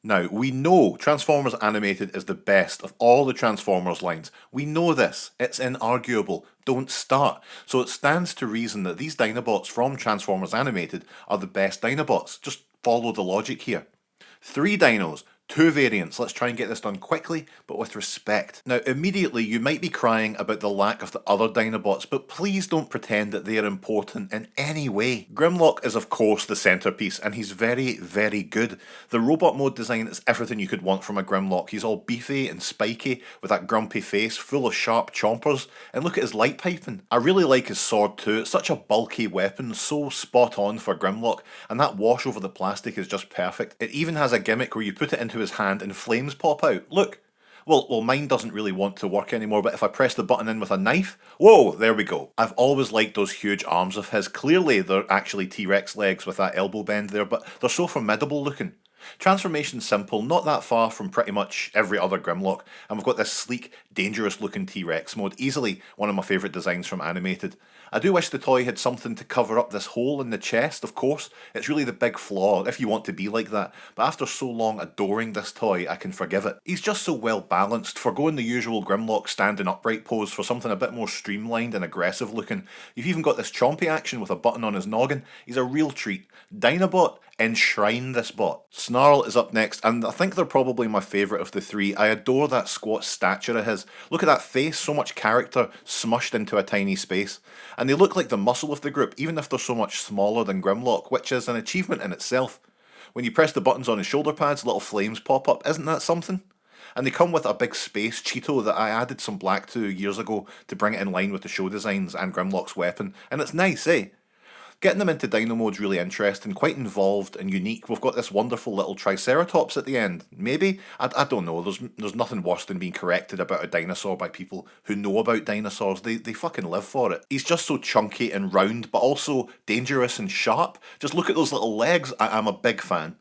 Now, we know Transformers Animated is the best of all the Transformers lines. We know this. It's inarguable. Don't start. So it stands to reason that these Dinobots from Transformers Animated are the best Dinobots. Just follow the logic here. 3 dinos, 2 variants. Let's try and get this done quickly, but with respect. Now, immediately you might be crying about the lack of the other Dinobots, but please don't pretend that they are important in any way. Grimlock is of course the centerpiece, and he's very, very good. The robot mode design is everything you could want from a Grimlock. He's all beefy and spiky, with that grumpy face, full of sharp chompers, and look at his light piping. I really like his sword too. It's such a bulky weapon, so spot on for Grimlock, and that wash over the plastic is just perfect. It even has a gimmick where you put it into his hand and flames pop out. Look! Well, mine doesn't really want to work anymore, but if I press the button in with a knife, whoa, there we go. I've always liked those huge arms of his. Clearly they're actually T-Rex legs with that elbow bend there, but they're so formidable looking. Transformation's simple, not that far from pretty much every other Grimlock, and we've got this sleek, dangerous looking T-Rex mode, easily one of my favourite designs from Animated. I do wish the toy had something to cover up this hole in the chest, of course. It's really the big flaw, if you want to be like that, but after so long adoring this toy, I can forgive it. He's just so well balanced, forgoing the usual Grimlock standing upright pose for something a bit more streamlined and aggressive looking. You've even got this chompy action with a button on his noggin. He's a real treat. Dinobot, enshrine this bot. Snarl is up next, and I think they're probably my favourite of the 3. I adore that squat stature of his. Look at that face, so much character smushed into a tiny space. And they look like the muscle of the group, even if they're so much smaller than Grimlock, which is an achievement in itself. When you press the buttons on his shoulder pads, little flames pop up. Isn't that something? And they come with a big space Cheeto that I added some black to years ago to bring it in line with the show designs and Grimlock's weapon. And it's nice, eh? Getting them into Dino mode's really interesting, quite involved and unique. We've got this wonderful little Triceratops at the end. Maybe? I don't know. There's nothing worse than being corrected about a dinosaur by people who know about dinosaurs. They fucking live for it. He's just so chunky and round, but also dangerous and sharp. Just look at those little legs. I'm a big fan.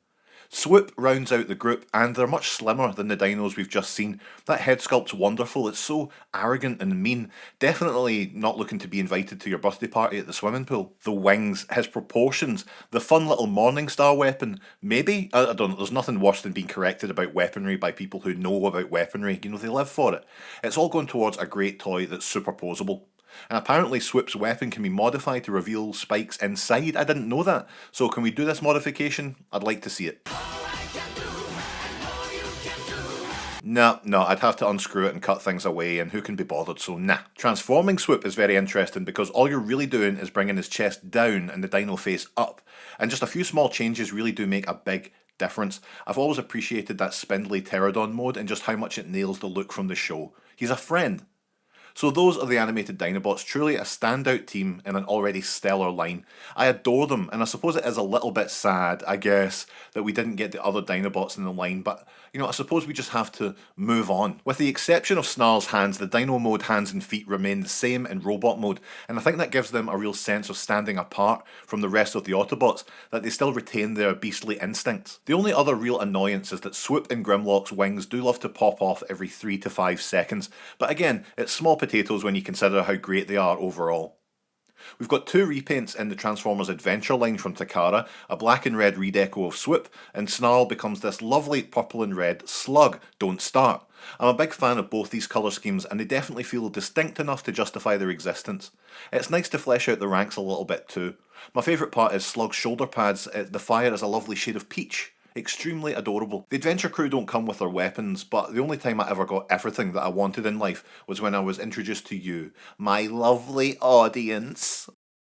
Swoop rounds out the group, and they're much slimmer than the dinos we've just seen. That head sculpt's wonderful, it's so arrogant and mean. Definitely not looking to be invited to your birthday party at the swimming pool. The wings, his proportions, the fun little Morningstar weapon. Maybe? I don't know, there's nothing worse than being corrected about weaponry by people who know about weaponry. You know, they live for it. It's all going towards a great toy that's superposable. And apparently Swoop's weapon can be modified to reveal spikes inside. I didn't know that. So can we do this modification? I'd like to see it. No, I'd have to unscrew it and cut things away, and who can be bothered, so nah. Transforming Swoop is very interesting because all you're really doing is bringing his chest down and the dino face up. And just a few small changes really do make a big difference. I've always appreciated that spindly pterodon mode and just how much it nails the look from the show. He's a friend. So those are the animated Dinobots, truly a standout team in an already stellar line. I adore them, and I suppose it is a little bit sad, I guess, that we didn't get the other Dinobots in the line, but, you know, I suppose we just have to move on. With the exception of Snarl's hands, the Dino mode hands and feet remain the same in robot mode, and I think that gives them a real sense of standing apart from the rest of the Autobots, that they still retain their beastly instincts. The only other real annoyance is that Swoop and Grimlock's wings do love to pop off every 3 to 5 seconds, but again, it's small potatoes when you consider how great they are overall. We've got 2 repaints in the Transformers Adventure line from Takara, a black and red redeco of Swoop, and Snarl becomes this lovely purple and red slug. Don't start. I'm a big fan of both these colour schemes, and they definitely feel distinct enough to justify their existence. It's nice to flesh out the ranks a little bit too. My favourite part is Slug's shoulder pads. The fire is a lovely shade of peach. Extremely adorable. The adventure crew don't come with their weapons, but the only time I ever got everything that I wanted in life was when I was introduced to you, my lovely audience.